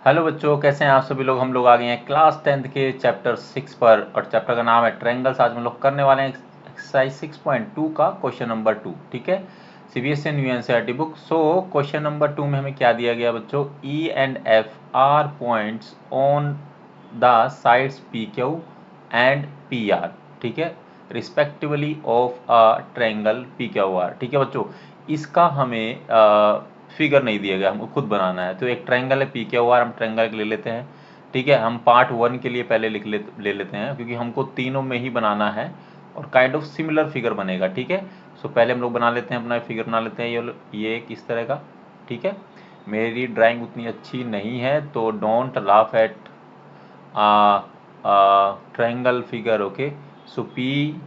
Hello बच्चों, कैसे हैं आप सभी लोग। हम लोग आ गए हैं क्लास 10th के चैप्टर 6 पर और चैप्टर का नाम है ट्रायंगल्स। आज हम लोग करने वाले हैं एक्सरसाइज 6.2 का क्वेश्चन नंबर 2। ठीक है, CBSE new NCERT book. So question number 2 में हमें क्या दिया गया बच्चों, ई and F are points on the sides P Q and P R, ठीक है, respectively of a triangle P Q R. ठीक है बच्चों, इसका हमें फिगर नहीं दिया गया, हमको खुद बनाना है। तो एक ट्रायंगल है पी क्यू आर, हम ट्रायंगल ले लेते हैं। ठीक है, हम पार्ट 1 के लिए पहले ले लेते हैं, क्योंकि हमको तीनों में ही बनाना है और काइंड ऑफ सिमिलर फिगर बनेगा। ठीक है, सो पहले हम लोग बना लेते हैं, अपना फिगर बना लेते हैं। ये किस तरह का, ठीक है। मेरी ड्राइंग उतनी अच्छी नहीं है, तो don't laugh at triangle figure. Okay, so P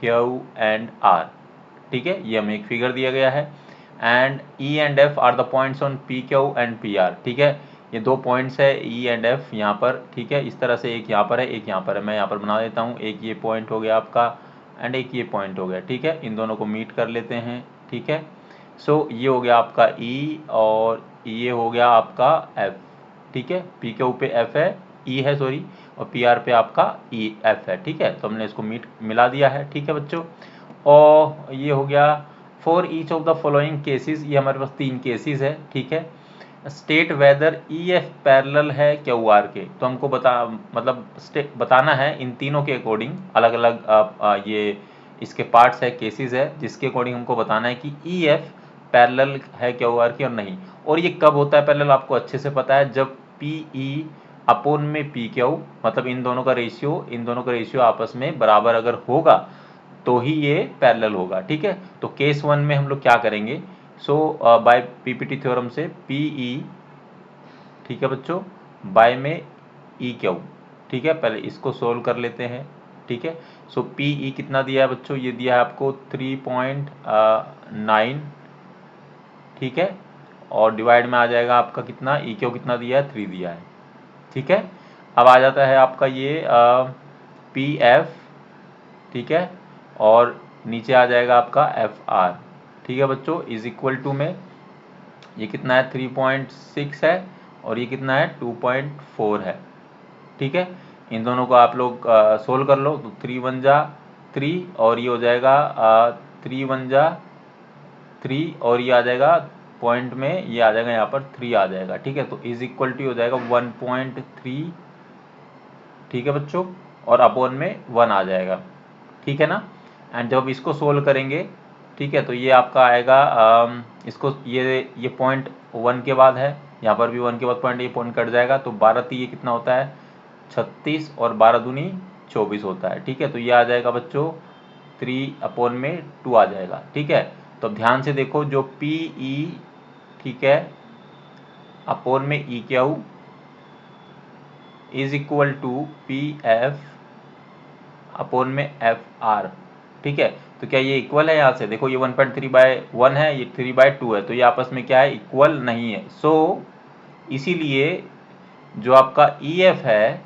Q and R, ठीक है, ये हमें एक फिगर दिया गया है। And E and F are the points on P Q and P R. ठीक है, ये दो पॉइंट्स है ई एंड एफ यहाँ पर। ठीक है, इस तरह से एक यहाँ पर है, एक यहाँ पर है। मैं यहाँ पर बना देता हूँ, एक ये पॉइंट हो गया आपका एंड एक ये पॉइंट हो गया। ठीक है, इन दोनों को मीट कर लेते हैं। ठीक है, सो ये हो गया आपका ई और ये हो गया आपका एफ। ठीक है, पी क्यू पे एफ है, ई है सॉरी, और पी आर पे आपका ई एफ है। ठीक है, तो हमने इसको मिला दिया है। ठीक है बच्चों, और ये हो गया for each of the following cases, ये हमारे पास 3 केसेस है। ठीक है, स्टेट वेदर ई एफ पैरेलल है क्यू आर के, तो हमको बताना है इन तीनों के अकॉर्डिंग, अलग अलग ये इसके पार्ट्स है, केसेस है, जिसके अकॉर्डिंग हमको बताना है कि ई एफ पैरेलल है क्यू आर की और नहीं। और ये कब होता है पैरेलल, आपको अच्छे से पता है, जब पी ई अपोन में पी क्यू, मतलब इन दोनों का रेशियो आपस में बराबर अगर होगा तो ही ये पैरेलल होगा। ठीक है, तो केस 1 में हम लोग क्या करेंगे, सो बाय पीपीटी थ्योरम से पी ई, ठीक है बच्चों, बाय में ई क्यू। ठीक है, पहले इसको सोल्व कर लेते हैं। ठीक है, सो पी ई कितना दिया है बच्चों, ये दिया है आपको 3.9। ठीक है, और डिवाइड में आ जाएगा आपका कितना, ई क्यू कितना दिया है, 3 दिया है। ठीक है, अब आ जाता है आपका ये पी एफ। ठीक है, और नीचे आ जाएगा आपका एफ आर। ठीक है बच्चों, इज इक्वल टू में ये कितना है, 3.6 है, और ये कितना है, 2.4 है। ठीक है, इन दोनों को आप लोग सोल्व कर लो, तो 3 1 जा 3, और ये हो जाएगा 3 1 जा 3, और ये आ जाएगा पॉइंट में, ये आ जाएगा यहाँ पर 3 आ जाएगा। ठीक है, तो इज इक्वल टू हो जाएगा 1.3। ठीक है बच्चों, और अपॉन में 1 आ जाएगा। ठीक है ना, एंड जब इसको सोल्व करेंगे, ठीक है, तो ये आपका आएगा इसको ये पॉइंट 1 के बाद है, यहाँ पर भी 1 के बाद पॉइंट, ये पॉइंट कट जाएगा, तो 12 3 ये कितना होता है, 36, और 12 दूनी 24 होता है। ठीक है, तो ये आ जाएगा बच्चों 3 अपॉन में 2 आ जाएगा। ठीक है, तो अब ध्यान से देखो, जो पी ई, ठीक है, अपॉन में E Q is equal to P F upon में एफ आर। ठीक है, तो क्या ये इक्वल है, यहाँ से देखो ये 1.3/1 है, ये 3/2 है, तो ये आपस में क्या है, इक्वल नहीं है। सो इसीलिए जो आपका ई एफ है,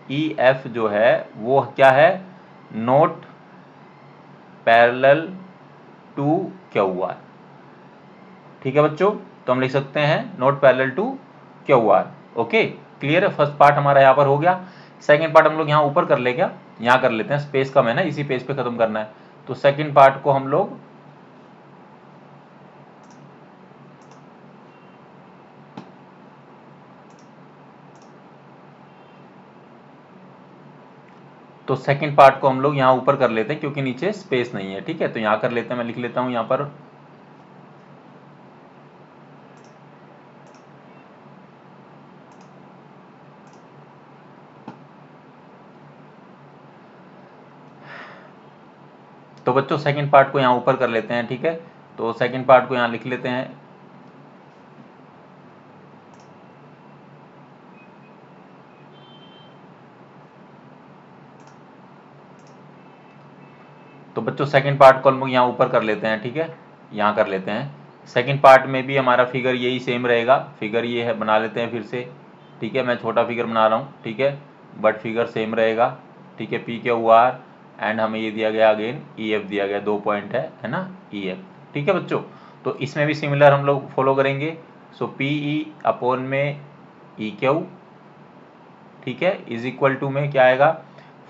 ई एफ जो है वो क्या है, not parallel to Q R. ठीक है बच्चों, तो हम लिख सकते हैं not parallel to Q R. Okay, clear है, फर्स्ट पार्ट हमारा यहाँ पर हो गया। सेकंड पार्ट हम लोग यहाँ ऊपर कर ले, क्या यहाँ कर लेते हैं, स्पेस कम है ना, इसी पेज पे खत्म करना है। तो सेकंड पार्ट को हम लोग यहाँ ऊपर कर लेते हैं, क्योंकि नीचे स्पेस नहीं है। ठीक है, तो यहाँ कर लेते हैं, मैं लिख लेता हूँ यहाँ पर। तो बच्चों सेकंड पार्ट को यहाँ ऊपर कर लेते हैं। ठीक है, तो सेकंड पार्ट को यहाँ लिख लेते हैं। तो बच्चों सेकंड पार्ट को हम लोग यहाँ ऊपर कर लेते हैं। ठीक है, यहाँ कर लेते हैं। सेकंड पार्ट में भी हमारा फिगर यही सेम रहेगा, फिगर ये है, बना लेते हैं फिर से। ठीक है, मैं छोटा फिगर बना रहा हूँ। ठीक है, बट फिगर सेम रहेगा। ठीक है, पी क्यू आर एंड हमें ये दिया गया अगेन ई एफ दिया गया, 2 पॉइंट है ना, ई एफ। ठीक है बच्चों, तो इसमें भी सिमिलर हम लोग फॉलो करेंगे। सो पी ई अपॉन में ई क्यू, ठीक है, इज इक्वल टू में क्या आएगा,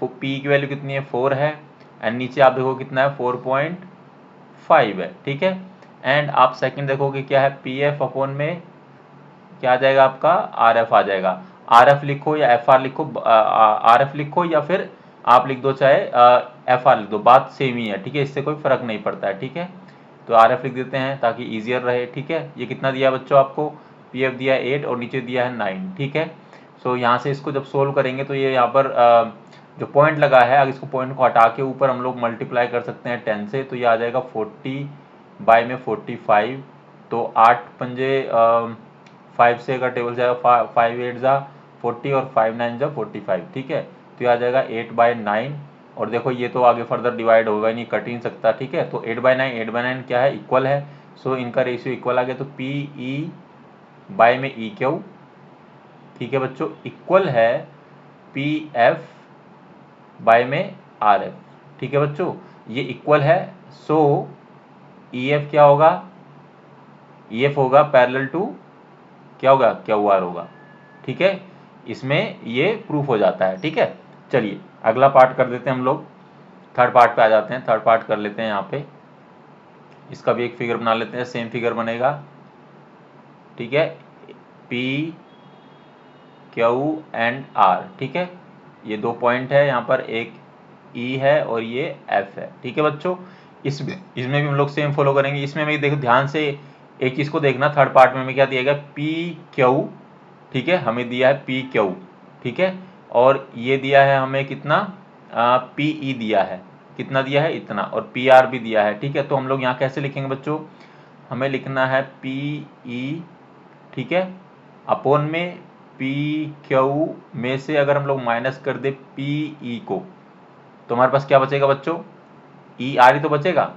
पी की वैल्यू कितनी है 4 है, एंड नीचे आप देखो कितना है 4.5 है, ठीक है। एंड आप सेकंड देखोगे क्या है, पी एफ अपॉन में क्या आ जाएगा आपका, आर एफ आ जाएगा। आर एफ लिखो या एफ आर लिखो, आर एफ लिखो या फिर आप लिख दो चाहे एफ आर लिख दो, बात सेम ही है, ठीक है, इससे कोई फर्क नहीं पड़ता है, ठीक है। तो आर एफ लिख देते हैं ताकि ईजियर रहे, ठीक है। ये कितना दिया बच्चों आपको, पी एफ दिया 8 और नीचे दिया है 9, ठीक है। सो यहाँ से इसको जब सोल्व करेंगे तो ये यहाँ पर जो पॉइंट लगा है, अगर इसको पॉइंट को हटा के ऊपर हम लोग मल्टीप्लाई कर सकते हैं 10 से, तो ये आ जाएगा 40 बाय में 45, तो 8 पंजे 5 से अगर टेबल जाएगा 5 8 जा 40 और 5 9 जा 45, ठीक है। तो ये आ जाएगा 8/9, और देखो ये तो आगे फर्दर डिवाइड होगा नहीं, कट ही नहीं सकता, ठीक है। तो 8/9 क्या है, इक्वल है, सो इनका रेशियो इक्वल आ गया, तो पी ई बाय में ई क्यू, ठीक है बच्चों, इक्वल है पी एफ बाय में आर एफ, ठीक है बच्चों, ये इक्वल है। सो ई एफ क्या होगा, ई एफ होगा पैरेलल टू क्या होगा, क्यू आर होगा, ठीक है। इसमें ये प्रूफ हो जाता है, ठीक है। चलिए अगला पार्ट कर देते हैं हम लोग, थर्ड पार्ट पे आ जाते हैं, थर्ड पार्ट कर लेते हैं यहाँ पे, इसका भी एक फिगर बना लेते हैं, सेम फिगर बनेगा, ठीक है, पी क्यू एंड आर, ठीक है। ये दो पॉइंट है यहाँ पर, एक ई है और ये एफ है, ठीक है बच्चों। इसमें भी हम लोग सेम फॉलो करेंगे। इसमें मैं देखो ध्यान से एक चीज़ को देखना, थर्ड पार्ट में हमें क्या दिया गया, पी क्यू, ठीक है, हमें दिया है पी क्यू, ठीक है, और ये दिया है हमें कितना, पी ई दिया है, कितना दिया है इतना, और पी आर भी दिया है, ठीक है। तो हम लोग यहाँ कैसे लिखेंगे बच्चों, हमें लिखना है पी ई, ठीक है, अपॉन में पी क्यू में से अगर हम लोग माइनस कर दे पी ई को, तो हमारे पास क्या बचेगा बच्चों, ई आर ही तो बचेगा।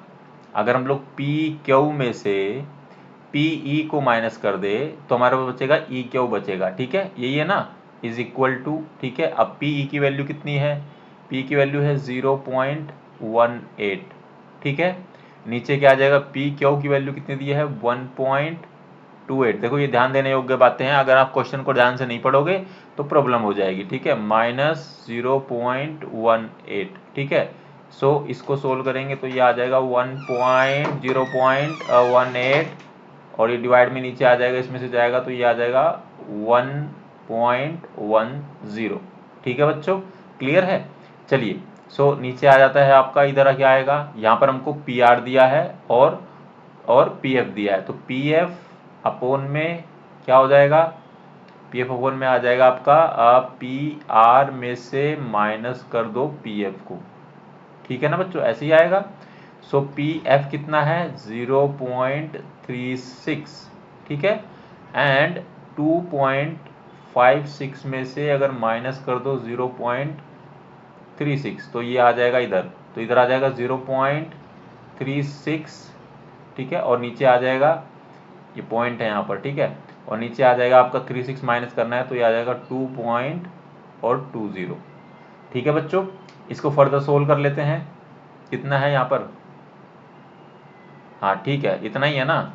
अगर हम लोग पी क्यू में से पी ई को माइनस कर दे तो हमारे पास बचेगा ई क्यू बचेगा, ठीक है, यही है ना, इज इक्वल टू, ठीक है। अब पी ई की वैल्यू कितनी है, पी की वैल्यू है 0.18, ठीक है। नीचे क्या आ जाएगा, पी क्यू की वैल्यू कितनी दी है 1.28। देखो ये ध्यान देने योग्य बातें हैं, अगर आप क्वेश्चन को ध्यान से नहीं पढ़ोगे तो प्रॉब्लम हो जाएगी, ठीक है, -0.18, ठीक है। सो इसको सोल्व करेंगे तो ये आ जाएगा 0.18, और ये डिवाइड में नीचे आ जाएगा, इसमें से जाएगा तो ये आ जाएगा 1.10, ठीक है बच्चों, क्लियर है। चलिए सो नीचे आ जाता है आपका, इधर क्या आएगा, यहाँ पर हमको पी आर दिया है और पी एफ दिया है, तो पी एफ अपॉन में क्या हो जाएगा, पी एफ अपॉन में आ जाएगा आपका पी आर में से माइनस कर दो पी एफ को, ठीक है ना बच्चों, ऐसे ही आएगा। सो पी एफ कितना है 0.36, ठीक है, एंड 2.56 में से अगर माइनस कर दो 0.36 तो ये आ जाएगा इधर, तो इधर आ जाएगा 0.36, ठीक है, और नीचे आ जाएगा, ये पॉइंट है यहाँ पर, ठीक है, और नीचे आ जाएगा आपका 36 माइनस करना है तो ये आ जाएगा 2.20, ठीक है बच्चों। इसको फर्दर सोल्व कर लेते हैं, कितना है यहाँ पर, हाँ ठीक है, इतना ही है ना,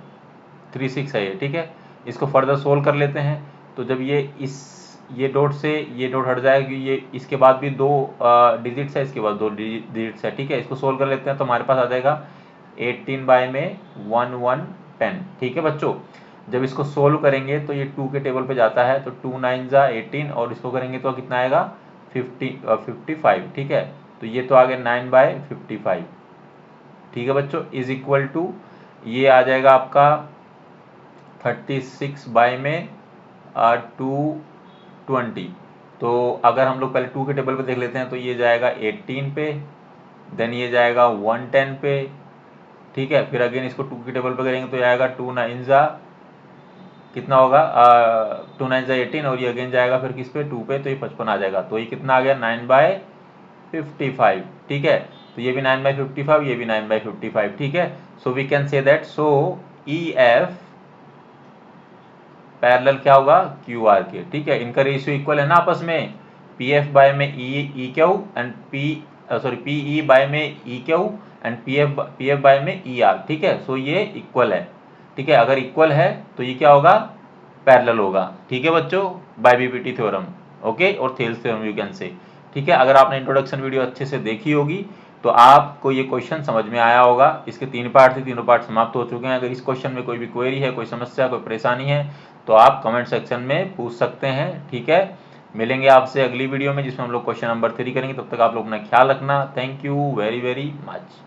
36 है ये, ठीक है। इसको फर्दर सोल्व कर लेते हैं, तो जब ये डॉट से ये डॉट हट जाएगा, ये इसके बाद भी दो डिजिट्स है, इसके बाद दो डिजिट्स है, ठीक है। इसको सोल्व कर लेते हैं तो हमारे पास आ जाएगा 18 बाय में 1110, ठीक है बच्चों। जब इसको सोल्व करेंगे तो ये 2 के टेबल पे जाता है, तो 2 9 जा 18, और इसको करेंगे तो कितना आएगा 55, ठीक है। तो ये तो आ गया 9/55, ठीक है बच्चों, इज इक्वल टू ये आ जाएगा आपका 36 बाय में 220। तो अगर हम लोग पहले 2 के टेबल पे देख लेते हैं तो ये जाएगा 18 पे, देन ये जाएगा 110 पे, ठीक है। फिर अगेन इसको 2 के टेबल पे करेंगे तो ये आएगा 2 9 जा कितना होगा 2 9 जा 18, और ये अगेन जाएगा फिर किस पे 2 पे, तो ये 55 आ जाएगा, तो ये कितना आ गया 9/55, ठीक है। तो ये भी 9/55, ये भी 9/55, ठीक है। So we can say that so E F parallel क्या होगा क्यू आर के, ठीक है, इनका रेशियो इक्वल है ना आपस में, पी एफ बाय में E Q and P E by में E Q and P F by में ई आर, ठीक है। सो ये इक्वल है, ठीक है, अगर इक्वल है तो ये क्या होगा पैरेलल होगा। ठीक है बच्चों, बाय बीपीटी थ्योरम, ओके, और Thales theorem you can say. ठीक है, अगर आपने इंट्रोडक्शन वीडियो अच्छे से देखी होगी तो आपको ये क्वेश्चन समझ में आया होगा। इसके 3 पार्ट थे, तीनों पार्ट समाप्त हो चुके हैं। अगर इस क्वेश्चन में कोई भी क्वेरी है, कोई समस्या, कोई परेशानी है तो आप कमेंट सेक्शन में पूछ सकते हैं। ठीक है, मिलेंगे आपसे अगली वीडियो में जिसमें हम लोग क्वेश्चन नंबर 3 करेंगे। तब तक आप लोग अपना ख्याल रखना। Thank you very very much.